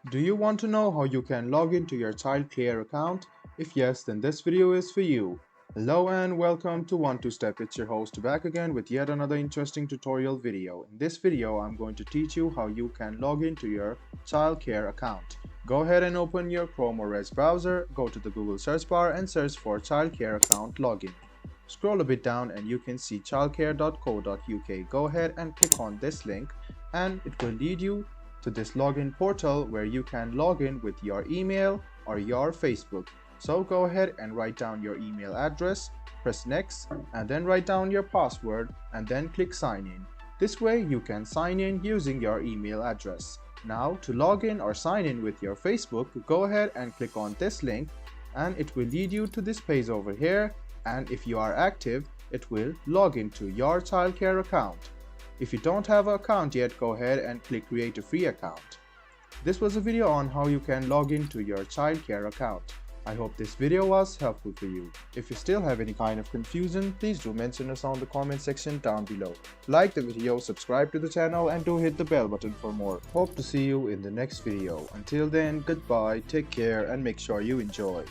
Do you want to know how you can log into your childcare account? If yes, then this video is for you. Hello and welcome to 1-2-Step. It's your host back again with yet another interesting tutorial video. In this video, I'm going to teach you how you can log into your childcare account. Go ahead and open your Chrome or Edge browser, go to the Google search bar and search for childcare account login. Scroll a bit down and you can see childcare.co.uk. Go ahead and click on this link and it will lead you to this login portal where you can log in with your email or your Facebook. So go ahead and write down your email address, press next, and then write down your password and then click sign in. This way you can sign in using your email address. Now to log in or sign in with your Facebook, go ahead and click on this link and it will lead you to this page over here, and if you are active, it will log into your childcare account. If you don't have an account yet, go ahead and click create a free account. This was a video on how you can log into your childcare account. I hope this video was helpful for you. If you still have any kind of confusion, please do mention us on the comment section down below. Like the video, subscribe to the channel and do hit the bell button for more. Hope to see you in the next video. Until then, goodbye, take care and make sure you enjoy.